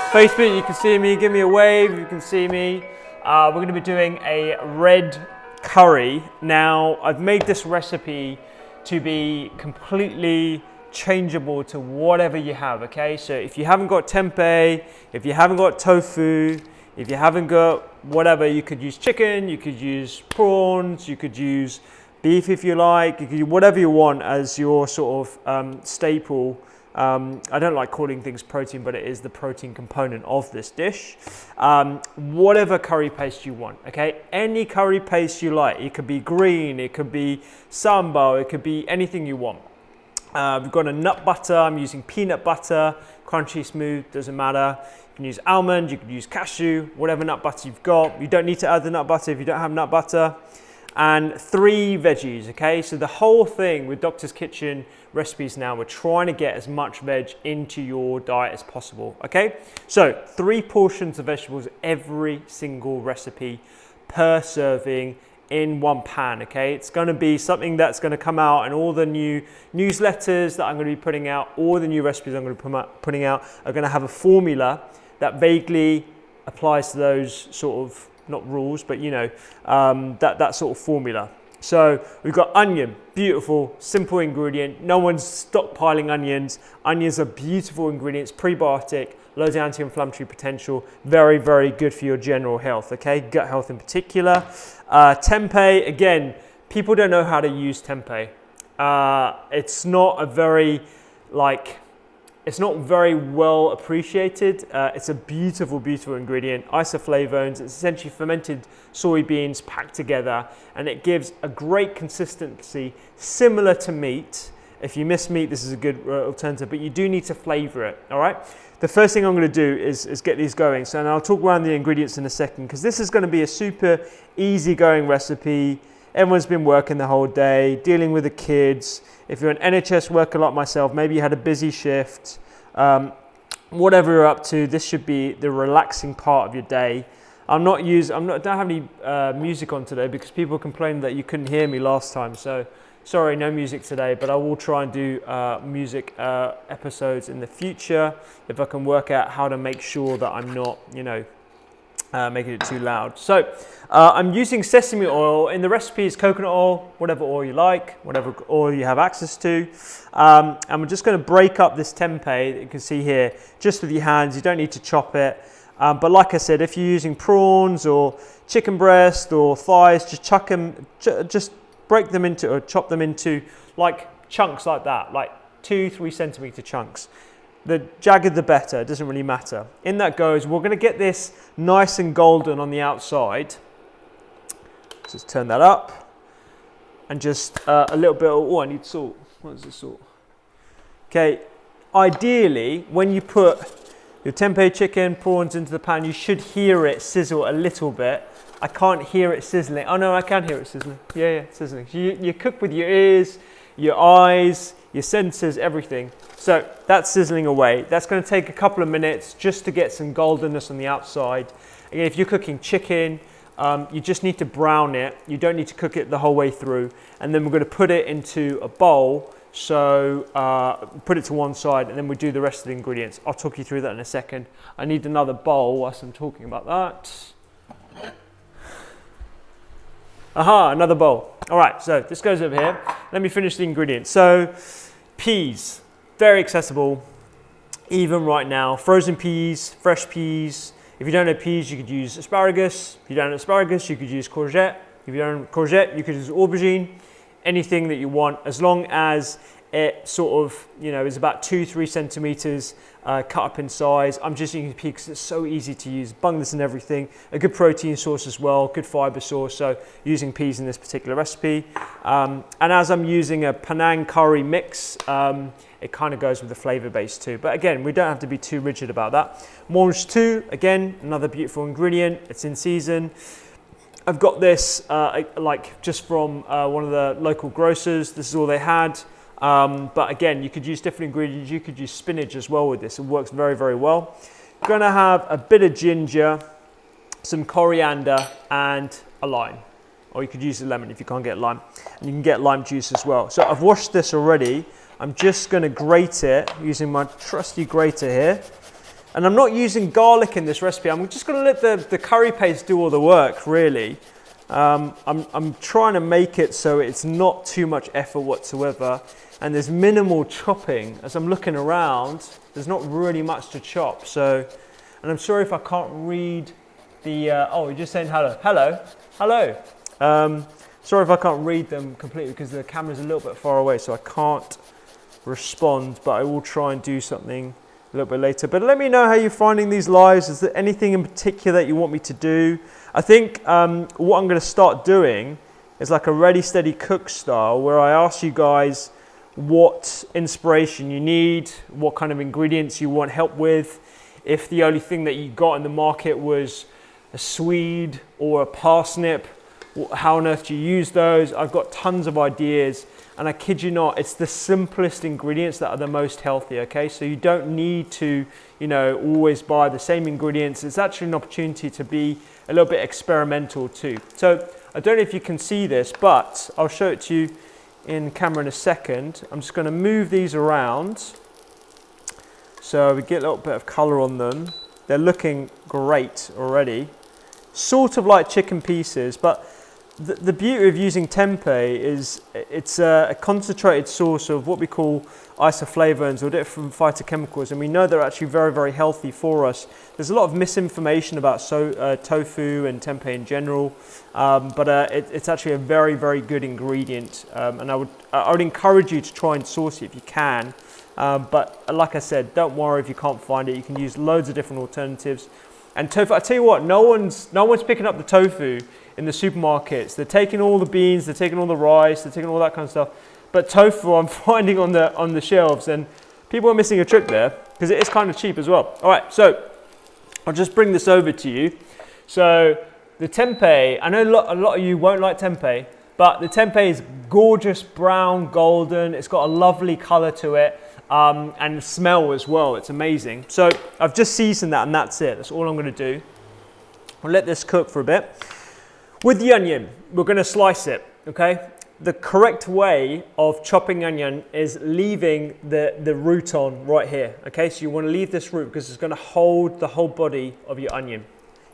Facebook, you can see me, give me a wave, you can see me. We're going to be doing a red curry. Now, I've made this recipe to be completely changeable to whatever you have, okay? So if you haven't got tempeh, if you haven't got tofu, if you haven't got whatever, you could use chicken, you could use prawns, you could use beef if you like, you could use whatever you want as your sort of staple. I don't like calling things protein, but it is the protein component of this dish. Whatever curry paste you want, okay? Any curry paste you like. It could be green, it could be sambal, it could be anything you want. We've got a nut butter. I'm using peanut butter, crunchy, smooth, doesn't matter. You can use almond, you can use cashew, whatever nut butter you've got. You don't need to add the nut butter if you don't have nut butter. And 3 veggies, okay? So the whole thing with Doctor's Kitchen recipes now, we're trying to get as much veg into your diet as possible, okay? So 3 portions of vegetables every single recipe per serving in one pan, okay? It's gonna be something that's gonna come out in all the new newsletters that I'm gonna be putting out, all the new recipes I'm gonna be putting out are gonna have a formula that vaguely applies to those sort of, not rules, but you know, that sort of formula. So we've got onion, beautiful, simple ingredient. No one's stockpiling onions. Onions are beautiful ingredients, prebiotic, loads of anti-inflammatory potential, very, very good for your general health, okay? Gut health in particular. Tempeh, again, people don't know how to use tempeh. It's not a very, it's not very well appreciated. It's a beautiful, beautiful ingredient. Isoflavones, it's essentially fermented soybeans packed together, and it gives a great consistency similar to meat. If you miss meat, this is a good alternative, but you do need to flavor it, all right? The first thing I'm gonna do is get these going. So, and I'll talk around the ingredients in a second, because this is gonna be a super easygoing recipe. Everyone's been working the whole day, dealing with the kids. If you're an NHS worker like myself, maybe you had a busy shift, whatever you're up to, this should be the relaxing part of your day. I don't have any music on today because people complained that you couldn't hear me last time. So sorry, no music today, but I will try and do music episodes in the future if I can work out how to make sure that I'm not, you know, making it too loud. So I'm using sesame oil. In the recipe is coconut oil, whatever oil you like, whatever oil you have access to. And we're just going to break up this tempeh that you can see here just with your hands. You don't need to chop it. But like I said, if you're using prawns or chicken breast or thighs, just chuck them, just break them into or chop them into like chunks like that, like 2-3 centimeter chunks. The jagged the better, it doesn't really matter. In that goes, we're going to get this nice and golden on the outside. Just turn that up. And just a little bit of, oh, I need salt. What is the salt? Okay, ideally, when you put your tempeh chicken, prawns into the pan, you should hear it sizzle a little bit. I can't hear it sizzling. Oh no, I can hear it sizzling. Yeah, sizzling. You cook with your ears, your eyes, your senses, everything. So that's sizzling away. That's going to take a couple of minutes just to get some goldenness on the outside. Again, if you're cooking chicken, you just need to brown it. You don't need to cook it the whole way through. And then we're going to put it into a bowl. So put it to one side, and then we do the rest of the ingredients. I'll talk you through that in a second. I need another bowl whilst I'm talking about that. Aha, another bowl. All right, so this goes over here. Let me finish the ingredients. So peas, very accessible, even right now. Frozen peas, fresh peas. If you don't have peas, you could use asparagus. If you don't have asparagus, you could use courgette. If you don't have courgette, you could use aubergine. Anything that you want, as long as it sort of, you know, is about 2-3 centimeters cut up in size. I'm just using peas because it's so easy to use. Bungus and everything. A good protein source as well, good fiber source. So using peas in this particular recipe. And as I'm using a Penang curry mix, it kind of goes with the flavor base too. But again, we don't have to be too rigid about that. Mangetout, again, another beautiful ingredient. It's in season. I've got this like just from one of the local grocers. This is all they had. But again, you could use different ingredients. You could use spinach as well with this. It works very, very well. Gonna have a bit of ginger, some coriander, and a lime. Or you could use a lemon if you can't get lime. And you can get lime juice as well. So I've washed this already. I'm just gonna grate it using my trusty grater here. And I'm not using garlic in this recipe. I'm just going to let the curry paste do all the work, really. I'm trying to make it so it's not too much effort whatsoever. And there's minimal chopping. As I'm looking around, there's not really much to chop. So, and I'm sorry if I can't read the, oh, you're just saying hello. Hello, hello. Sorry if I can't read them completely because the camera's a little bit far away, so I can't respond, but I will try and do something a little bit later. But let me know how you're finding these lives. Is there anything in particular that you want me to do? I think what I'm going to start doing is like a ready, steady cook style where I ask you guys what inspiration you need, what kind of ingredients you want help with. If the only thing that you got in the market was a swede or a parsnip, how on earth do you use those? I've got tons of ideas, and I kid you not, it's the simplest ingredients that are the most healthy, okay? So you don't need to, you know, always buy the same ingredients. It's actually an opportunity to be a little bit experimental too. So I don't know if you can see this, but I'll show it to you in camera in a second. I'm just going to move these around so we get a little bit of color on them. They're looking great already. Sort of like chicken pieces, but the beauty of using tempeh is it's a concentrated source of what we call isoflavones or different phytochemicals, and we know they're actually very, very healthy for us. There's a lot of misinformation about tofu and tempeh in general, but it's actually a very, very good ingredient, and I would encourage you to try and source it if you can. But like I said, don't worry if you can't find it. You can use loads of different alternatives. And tofu, I tell you what, no one's picking up the tofu in the supermarkets. They're taking all the beans, they're taking all the rice, they're taking all that kind of stuff. But tofu I'm finding on the shelves, and people are missing a trick there because it is kind of cheap as well. All right, so I'll just bring this over to you. So the tempeh, I know a lot of you won't like tempeh, but the tempeh is gorgeous brown, golden. It's got a lovely color to it. And the smell as well, it's amazing. So I've just seasoned that, and that's it. That's all I'm going to do. I'll let this cook for a bit. With the onion, we're going to slice it, okay? The correct way of chopping onion is leaving the root on right here, okay? So you want to leave this root because it's going to hold the whole body of your onion.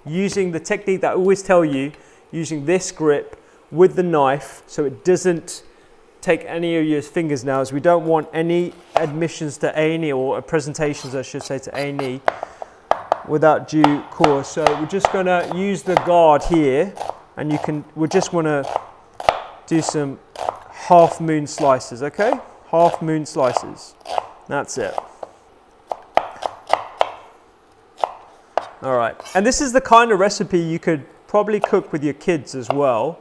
Using the technique that I always tell you, using this grip with the knife so it doesn't take any of your fingers now, as we don't want any admissions to A&E, or presentations I should say, to A&E without due course. So we're just going to use the guard here, and we just want to do some half moon slices, okay? Half moon slices. That's it. All right, and this is the kind of recipe you could probably cook with your kids as well.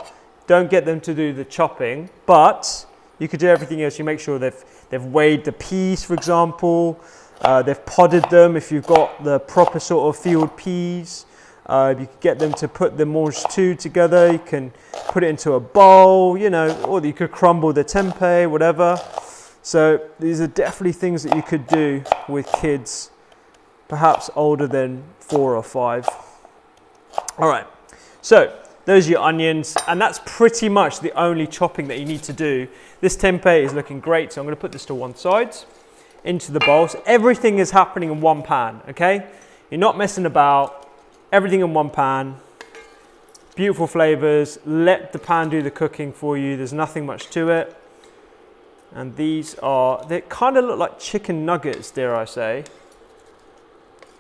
Don't get them to do the chopping, but you could do everything else. You make sure they've weighed the peas, for example. They've podded them if you've got the proper sort of field peas. You could get them to put the mangetout together. You can put it into a bowl, you know, or you could crumble the tempeh, whatever. So these are definitely things that you could do with kids, perhaps older than 4 or 5. All right, so those are your onions, and that's pretty much the only chopping that you need to do. This tempeh is looking great, so I'm going to put this to one side, into the bowl. So everything is happening in one pan, okay? You're not messing about, everything in one pan. Beautiful flavors. Let the pan do the cooking for you. There's nothing much to it. And these they kind of look like chicken nuggets, dare I say.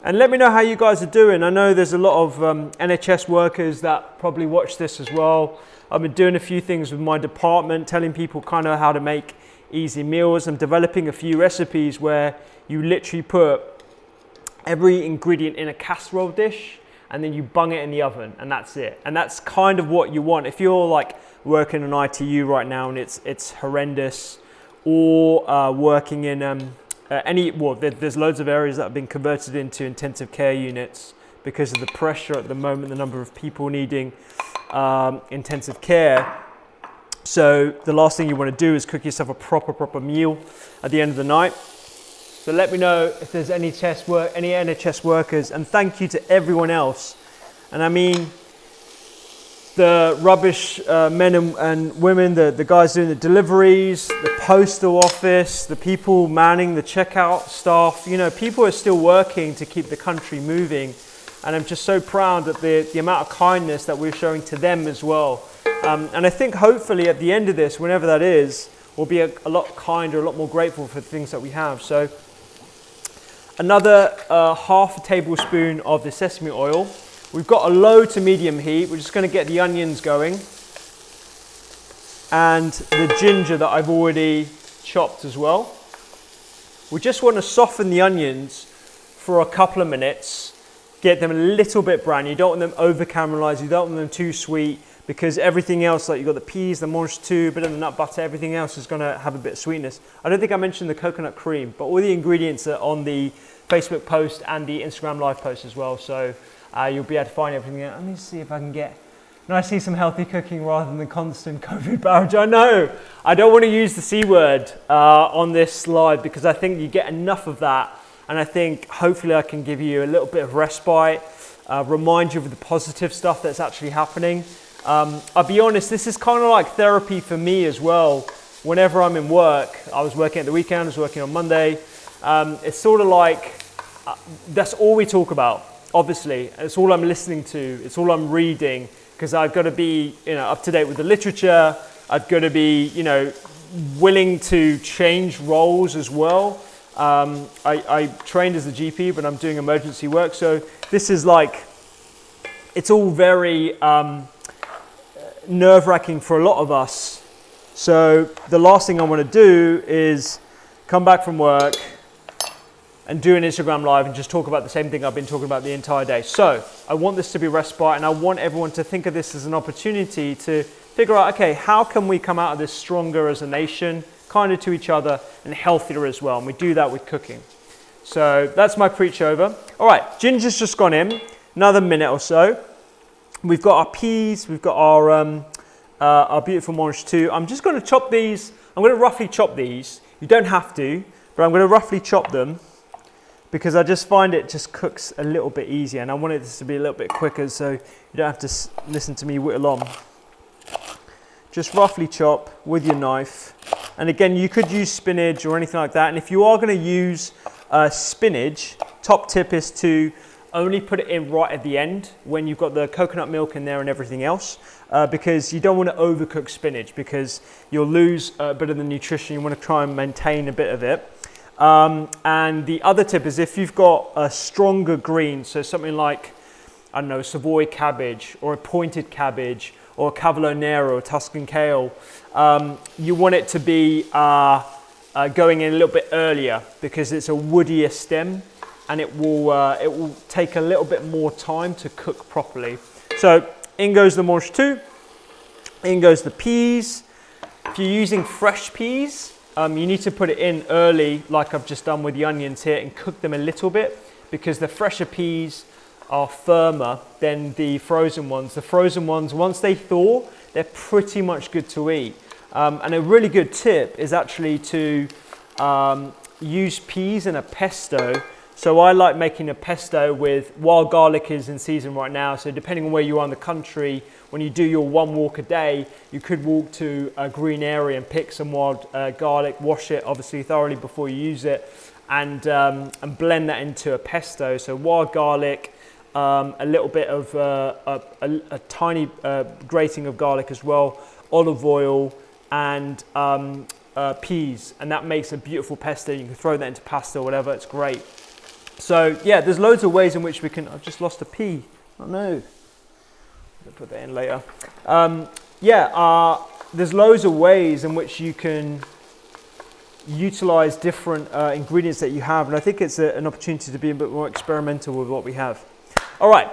And let me know how you guys are doing. I know there's a lot of NHS workers that probably watch this as well. I've been doing a few things with my department, telling people kind of how to make easy meals. I'm developing a few recipes where you literally put every ingredient in a casserole dish and then you bung it in the oven, and that's it. And that's kind of what you want. If you're like working in ITU right now and it's horrendous, or working in there's loads of areas that have been converted into intensive care units because of the pressure at the moment, the number of people needing intensive care. So the last thing you want to do is cook yourself a proper meal at the end of the night. So let me know if there's any NHS workers, and thank you to everyone else. And I mean, the rubbish men and women, the guys doing the deliveries, the postal office, the people manning the checkout staff. You know, people are still working to keep the country moving. And I'm just so proud that the amount of kindness that we're showing to them as well. And I think hopefully at the end of this, whenever that is, we'll be a lot kinder, a lot more grateful for the things that we have. So another half a tablespoon of the sesame oil. We've got a low to medium heat. We're just going to get the onions going. And the ginger that I've already chopped as well. We just want to soften the onions for a couple of minutes. Get them a little bit brown. You don't want them over caramelized. You don't want them too sweet, because everything else, like you've got the peas, the mangetout, a bit of the nut butter, everything else is going to have a bit of sweetness. I don't think I mentioned the coconut cream, but all the ingredients are on the Facebook post and the Instagram live post as well. So you'll be able to find everything out. Let me see if I can get... Now I see some healthy cooking rather than the constant COVID barrage. I know. I don't want to use the C word on this slide, because I think you get enough of that. And I think hopefully I can give you a little bit of respite, remind you of the positive stuff that's actually happening. I'll be honest, this is kind of like therapy for me as well. Whenever I'm in work, I was working at the weekend, I was working on Monday. It's sort of like, that's all we talk about, obviously. It's all I'm listening to, it's all I'm reading, because I've got to be, you know, up to date with the literature. I've got to be, you know, willing to change roles as well. I trained as a GP, but I'm doing emergency work. So this is like, it's all very nerve-wracking for a lot of us. So the last thing I want to do is come back from work and do an Instagram live and just talk about the same thing I've been talking about the entire day. So I want this to be respite, and I want everyone to think of this as an opportunity to figure out, okay, how can we come out of this stronger as a nation, kinder to each other, and healthier as well. And we do that with cooking. So that's my preach over. All right, ginger's just gone in, another minute or so. We've got our peas, we've got our beautiful mangetout. I'm just going to chop these. I'm going to roughly chop these. You don't have to, but I'm going to roughly chop them, because I just find it just cooks a little bit easier, and I want it to be a little bit quicker, so you don't have to listen to me whittle on. Just roughly chop with your knife. And again, you could use spinach or anything like that. And if you are going to use spinach, top tip is to only put it in right at the end when you've got the coconut milk in there and everything else, because you don't want to overcook spinach, because you'll lose a bit of the nutrition. You want to try and maintain a bit of it. And the other tip is, if you've got a stronger green, so something like, I don't know, Savoy cabbage or a pointed cabbage or cavolo nero or Tuscan kale, you want it to be going in a little bit earlier, because it's a woodier stem, and it will take a little bit more time to cook properly. So in goes the mangetout, in goes the peas. If you're using fresh peas, you need to put it in early, like I've just done with the onions here, and cook them a little bit, because the fresher peas are firmer than the frozen ones. The frozen ones, once they thaw, they're pretty much good to eat. And a really good tip is actually to use peas in a pesto. So I like making a pesto with wild garlic is in season right now. So depending on where you are in the country, when you do your one walk a day, you could walk to a green area and pick some wild garlic, wash it obviously thoroughly before you use it, and blend that into a pesto. So wild garlic, a little bit of a tiny grating of garlic as well, olive oil, and peas, and that makes a beautiful pesto. You can throw that into pasta or whatever, it's great. So yeah, there's loads of ways in which we can... I've just lost a pea. Oh no. I'll put that in later. There's loads of ways in which you can utilize different ingredients that you have, and I think it's an opportunity to be a bit more experimental with what we have. All right,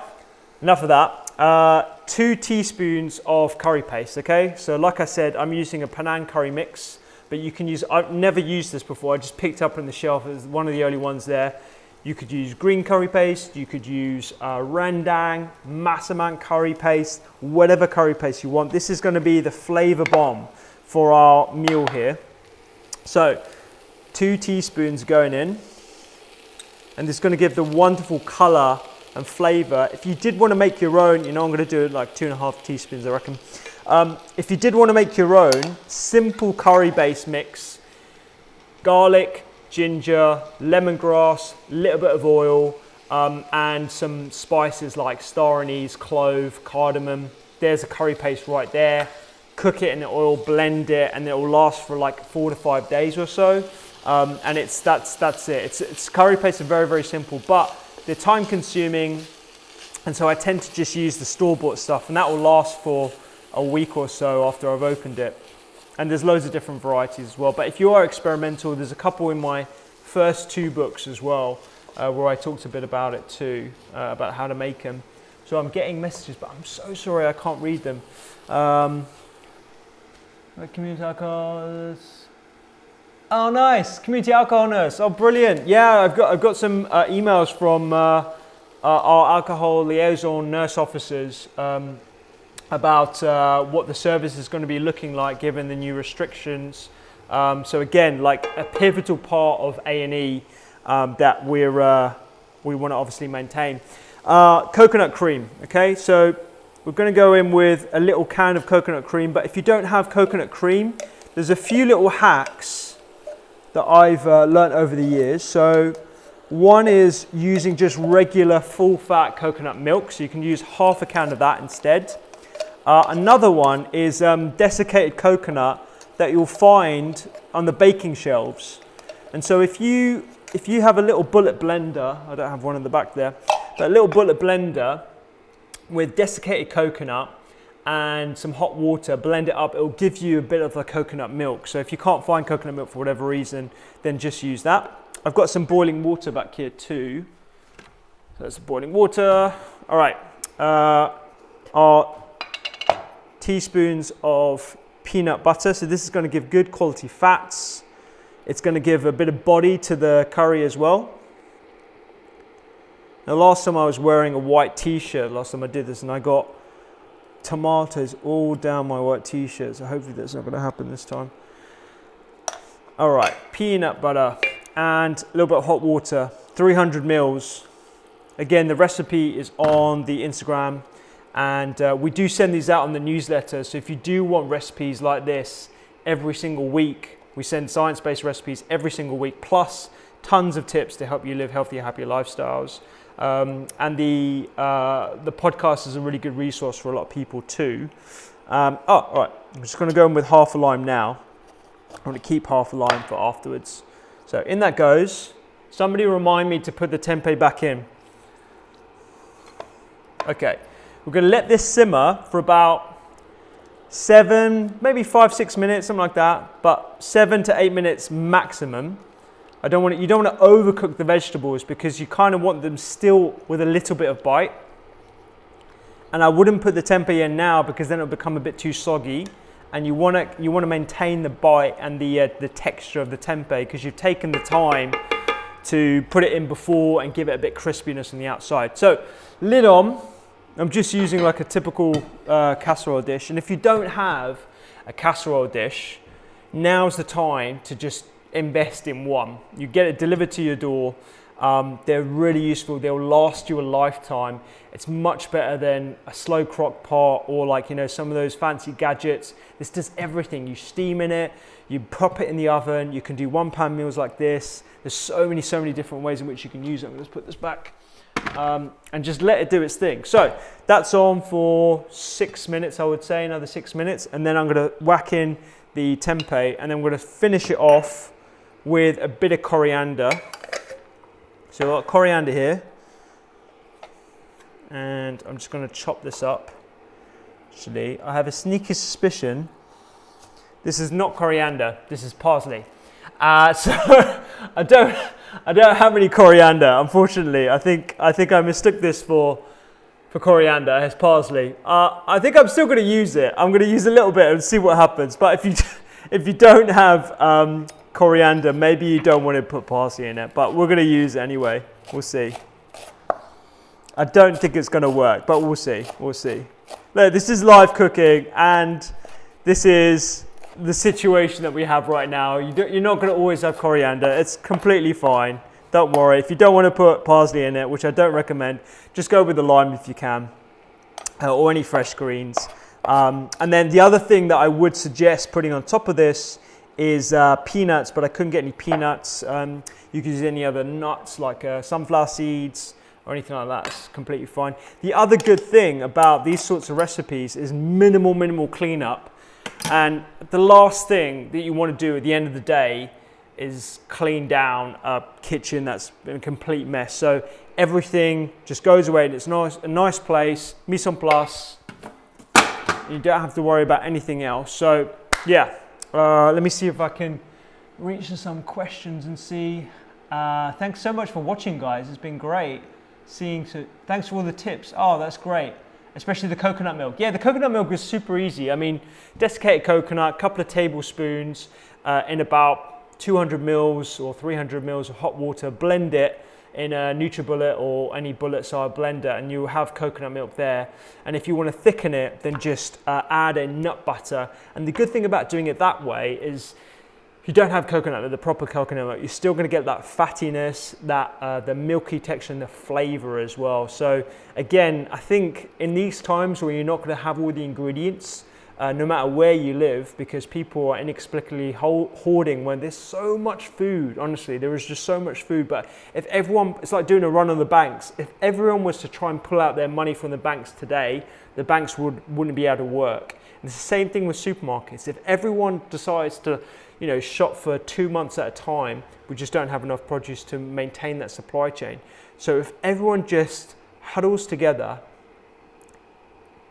enough of that. 2 teaspoons of curry paste, okay? So like I said, I'm using a Penang curry mix, but you can use... I've never used this before. I just picked up on the shelf. It was one of the early ones there. You could use green curry paste, you could use rendang, massaman curry paste, whatever curry paste you want. This is going to be the flavor bomb for our meal here. So 2 teaspoons going in, and it's going to give the wonderful color and flavor. If you did want to make your own, you know, I'm going to do it like 2.5 teaspoons, I reckon. If you did want to make your own simple curry base mix, garlic, ginger, lemongrass, a little bit of oil, and some spices like star anise, clove, cardamom. There's a curry paste right there. Cook it in the oil, blend it, and it will last for like 4 to 5 days or so. And that's it. It's curry paste are very, very simple, but they're time consuming. And so I tend to just use the store-bought stuff, and that will last for a week or so after I've opened it. And there's loads of different varieties as well. But if you are experimental, there's a couple in my first 2 books as well, where I talked a bit about it too, about how to make them. So I'm getting messages, but I'm so sorry I can't read them. Community alcohols. Oh, nice, community alcohol nurse. Oh, brilliant. Yeah, I've got some emails from our alcohol liaison nurse officers about what the service is going to be looking like given the new restrictions. So again, like a pivotal part of A&E that we want to obviously maintain. Coconut cream. Okay, so we're going to go in with a little can of coconut cream, but if you don't have coconut cream, there's a few little hacks that I've learnt over the years. So one is using just regular full fat coconut milk, so you can use half a can of that instead. Another one is desiccated coconut that you'll find on the baking shelves. And so if you have a little bullet blender, I don't have one in the back there, but a little bullet blender with desiccated coconut and some hot water, blend it up, it'll give you a bit of the coconut milk. So if you can't find coconut milk for whatever reason, then just use that. I've got some boiling water back here too. So that's boiling water. All right, our teaspoons of peanut butter. So this is going to give good quality fats. It's going to give a bit of body to the curry as well. Now, last time I was wearing a white t-shirt, last time I did this, and I got tomatoes all down my white t-shirt, so hopefully that's not going to happen this time. All right, peanut butter and a little bit of hot water, 300 mils. Again, the recipe is on the Instagram, and we do send these out on the newsletter, so if you do want recipes like this every single week, we send science-based recipes every single week, plus tons of tips to help you live healthier, happier lifestyles. And the podcast is a really good resource for a lot of people too. All right, I'm just going to go in with half a lime now. I'm going to keep half a lime for afterwards. So in that goes. Somebody remind me to put the tempeh back in. Okay, we're going to let this simmer for about 7, maybe 5-6 minutes, something like that, but 7 to 8 minutes maximum. You don't want to overcook the vegetables because you kind of want them still with a little bit of bite. And I wouldn't put the tempeh in now because then it'll become a bit too soggy. And you want to maintain the bite and the texture of the tempeh because you've taken the time to put it in before and give it a bit crispiness on the outside. So lid on. I'm just using like a typical casserole dish. And if you don't have a casserole dish, now's the time to just invest in one. You get it delivered to your door. They're really useful. They'll last you a lifetime. It's much better than a slow crock pot or like, you know, some of those fancy gadgets. This does everything. You steam in it, you pop it in the oven, you can do 1-pan meals like this. There's so many different ways in which you can use it. I'm going to put this back and just let it do its thing. So that's on for 6 minutes, I would say, another 6 minutes. And then I'm going to whack in the tempeh and then I'm going to finish it off with a bit of coriander. So I've got coriander here, and I'm just going to chop this up. Actually, I have a sneaky suspicion this is not coriander. This is parsley. So I don't have any coriander, unfortunately. I think I mistook this for coriander. It's parsley. I think I'm still going to use it. I'm going to use a little bit and see what happens. But if you don't have coriander, maybe you don't want to put parsley in it, but we're going to use it anyway. We'll see. I don't think it's going to work, but we'll see. Look, this is live cooking, and this is the situation that we have right now. You're not going to always have coriander. It's completely fine. Don't worry. If you don't want to put parsley in it, which I don't recommend, just go with the lime if you can, or any fresh greens. And then the other thing that I would suggest putting on top of this is peanuts, but I couldn't get any peanuts. You could use any other nuts like sunflower seeds or anything like that. It's completely fine. The other good thing about these sorts of recipes is minimal cleanup. And the last thing that you want to do at the end of the day is clean down a kitchen that's been a complete mess. So everything just goes away and it's a nice place, mise en place. You don't have to worry about anything else. So yeah, let me see if I can reach to some questions and see. Thanks so much for watching, guys. It's been great seeing. Thanks for all the tips. Oh, that's great. Especially the coconut milk. Yeah, the coconut milk is super easy. I mean, desiccated coconut, a couple of tablespoons in about 200 mils or 300 mils of hot water. Blend it in a NutriBullet or any bullet-style blender, and you will have coconut milk there. And if you want to thicken it, then just add a nut butter. And the good thing about doing it that way is, if you don't have coconut milk, the proper coconut milk, you're still going to get that fattiness, that the milky texture and the flavor as well. So again, I think in these times where you're not going to have all the ingredients, no matter where you live, because people are inexplicably hoarding when there's so much food. Honestly, there is just so much food. But if everyone, it's like doing a run on the banks. If everyone was to try and pull out their money from the banks today, the banks wouldn't be able to work. And it's the same thing with supermarkets. If everyone decides to, shop for 2 months at a time, we just don't have enough produce to maintain that supply chain. So if everyone just huddles together,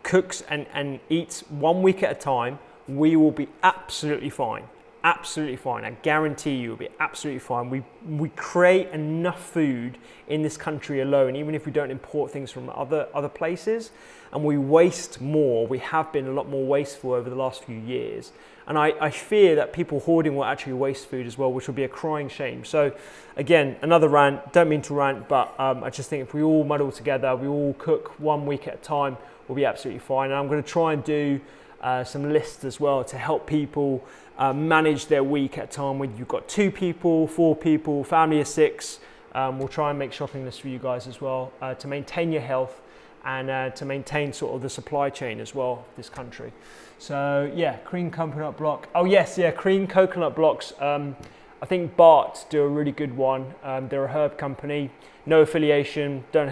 cooks and eats 1 week at a time, we will be absolutely fine. Absolutely fine. I guarantee you will be absolutely fine. We create enough food in this country alone, even if we don't import things from other places, and we waste more. We have been a lot more wasteful over the last few years. And I fear that people hoarding will actually waste food as well, which will be a crying shame. So again, another rant, don't mean to rant, but I just think if we all muddle together, we all cook 1 week at a time, we'll be absolutely fine. And I'm going to try and do some lists as well to help people manage their week at a time. When you've got 2 people, 4 people, family of 6, we'll try and make shopping lists for you guys as well to maintain your health and to maintain sort of the supply chain as well of this country. So yeah, cream coconut block. Oh yes, yeah, cream coconut blocks. I think Bart do a really good one. They're a herb company, no affiliation, don't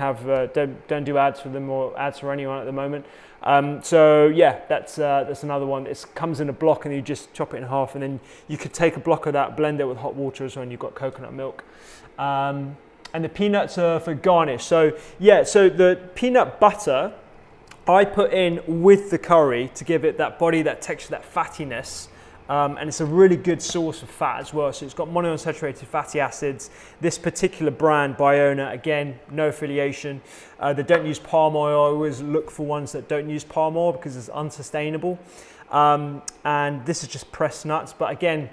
do ads for them or ads for anyone at the moment. So yeah, that's another one. It comes in a block and you just chop it in half, and then you could take a block of that, blend it with hot water as well, and you've got coconut milk. And the peanuts are for garnish. So yeah, so the peanut butter I put in with the curry to give it that body, that texture, that fattiness. And it's a really good source of fat as well. So it's got monounsaturated fatty acids. This particular brand, Biona, again, no affiliation. They don't use palm oil. I always look for ones that don't use palm oil because it's unsustainable. And this is just pressed nuts. But again,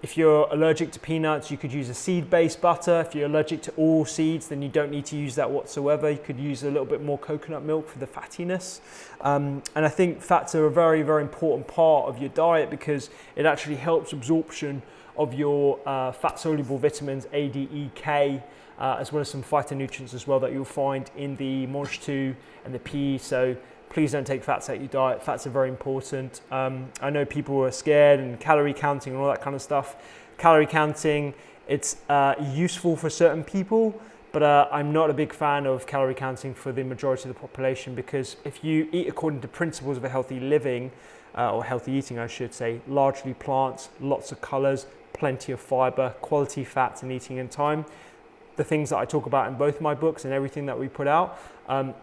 if you're allergic to peanuts, you could use a seed-based butter. If you're allergic to all seeds, then you don't need to use that whatsoever. You could use a little bit more coconut milk for the fattiness. And I think fats are a very, very important part of your diet because it actually helps absorption of your fat-soluble vitamins A, D, E, K, as well as some phytonutrients as well that you'll find in the Mangetout and the pea. So please don't take fats out of your diet. Fats are very important. I know people are scared and calorie counting and all that kind of stuff. Calorie counting, it's useful for certain people, but I'm not a big fan of calorie counting for the majority of the population, because if you eat according to principles of a healthy living, or healthy eating I should say, largely plants, lots of colors, plenty of fiber, quality fats and eating in time, the things that I talk about in both my books and everything that we put out,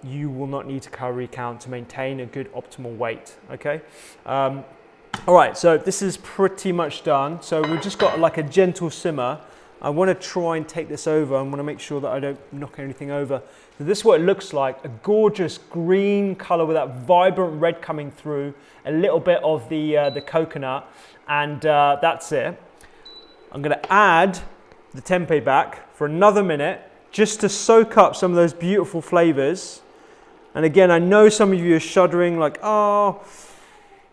you will not need to calorie count to maintain a good optimal weight, okay? All right, so this is pretty much done. So we've just got like a gentle simmer. I want to try and take this over. I want to make sure that I don't knock anything over. So this is what it looks like, a gorgeous green color with that vibrant red coming through, a little bit of the coconut, and that's it. I'm going to add the tempeh back for another minute just to soak up some of those beautiful flavors. And again, I know some of you are shuddering like, oh,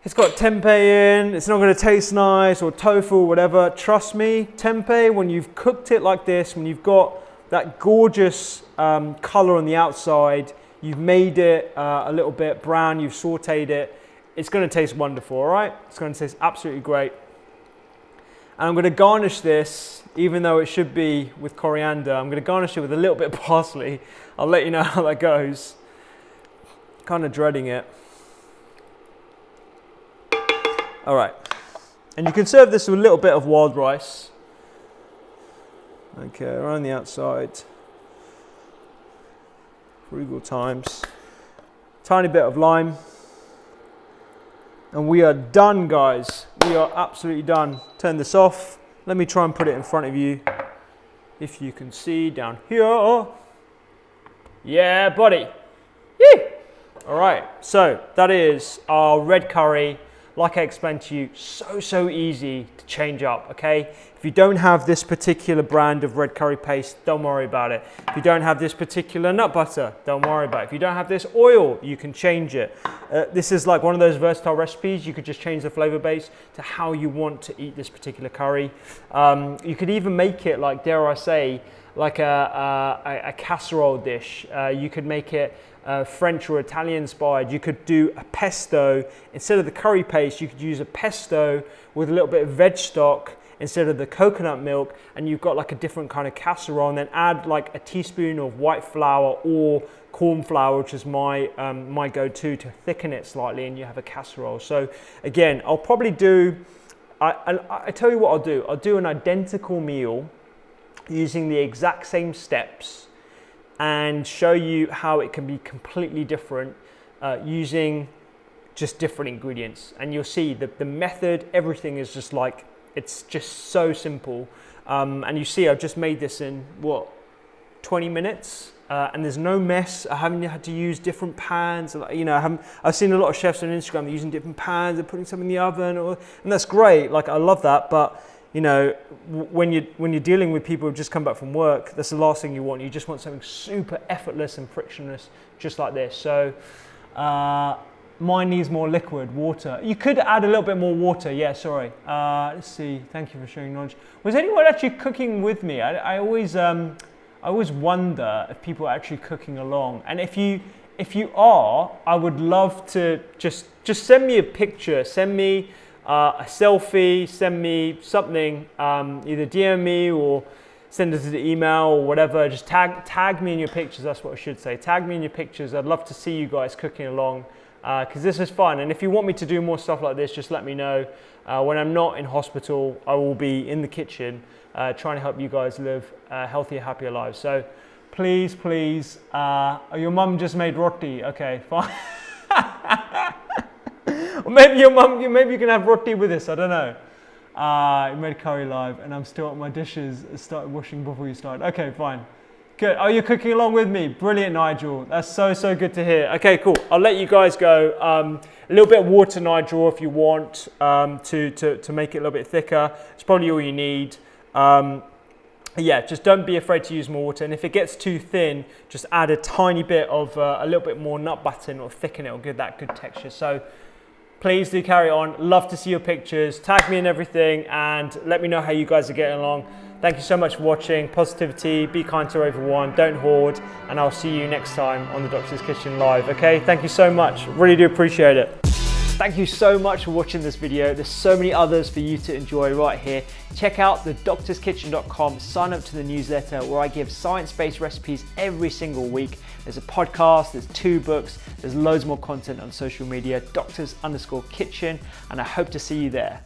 it's got tempeh in, it's not going to taste nice, or tofu or whatever. Trust me, tempeh, when you've cooked it like this, when you've got that gorgeous color on the outside. You've made it a little bit brown, you've sauteed it. It's gonna taste wonderful, all right? It's gonna taste absolutely great. And I'm gonna garnish this, even though it should be with coriander, I'm gonna garnish it with a little bit of parsley. I'll let you know how that goes. Kind of dreading it. All right, and you can serve this with a little bit of wild rice. Okay, around the outside. Frugal times. Tiny bit of lime. And we are done, guys. We are absolutely done. Turn this off. Let me try and put it in front of you. If you can see down here. Yeah, buddy. Yee! All right, so that is our red curry. Like I explained to you, so easy to change up, okay? If you don't have this particular brand of red curry paste, don't worry about it. If you don't have this particular nut butter, don't worry about it. If you don't have this oil, you can change it. This is like one of those versatile recipes. You could just change the flavor base to how you want to eat this particular curry. You could even make it, like, dare I say, like a casserole dish. You could make it French or Italian inspired. You could do a pesto. Instead of the curry paste, you could use a pesto with a little bit of veg stock instead of the coconut milk, and you've got like a different kind of casserole, and then add like a teaspoon of white flour or corn flour, which is my my go-to to thicken it slightly, and you have a casserole. So again, I'll probably do, I tell you what I'll do an identical meal using the exact same steps and show you how it can be completely different using just different ingredients. And you'll see that the method, everything is just like, it's just so simple. And you see I've just made this in, what, 20 minutes? And there's no mess. I haven't had to use different pans. You know, I've seen a lot of chefs on Instagram using different pans and putting some in the oven, and that's great. Like, I love that, but you know, when you're dealing with people who've just come back from work, that's the last thing you want. You just want something super effortless and frictionless, just like this. So mine needs more liquid water. You could add a little bit more water. Yeah, sorry. Let's see. Thank you for sharing knowledge. Was anyone actually cooking with me? I always wonder if people are actually cooking along. And if you are, I would love to just send me a picture. Send me a selfie, send me something, either DM me or send it to the email or whatever. Just tag me in your pictures. That's what I should say. Tag me in your pictures. I'd love to see you guys cooking along, because this is fun. And if you want me to do more stuff like this, just let me know. When I'm not in hospital, I will be in the kitchen trying to help you guys live healthier, happier lives. So please, your mum just made roti. Okay, fine. Or maybe your mum, maybe you can have roti with this, I don't know. You made curry live, and I'm still at my dishes. I started washing before you started. Okay, fine. Good. Oh, you're cooking along with me. Brilliant, Nigel. That's so good to hear. Okay, cool. I'll let you guys go. A little bit of water, Nigel, if you want, to make it a little bit thicker. It's probably all you need. Yeah, just don't be afraid to use more water. And if it gets too thin, just add a tiny bit of a little bit more nut butter, or thicken it, or give that good texture. So please do carry on. Love to see your pictures. Tag me in everything, and let me know how you guys are getting along. Thank you so much for watching. Positivity, be kind to everyone, don't hoard, and I'll see you next time on the Doctor's Kitchen Live, okay? Thank you so much. Really do appreciate it. Thank you so much for watching this video. There's so many others for you to enjoy right here. Check out thedoctorskitchen.com, sign up to the newsletter where I give science-based recipes every single week. There's a podcast, there's 2 books, there's loads more content on social media, doctors_kitchen, and I hope to see you there.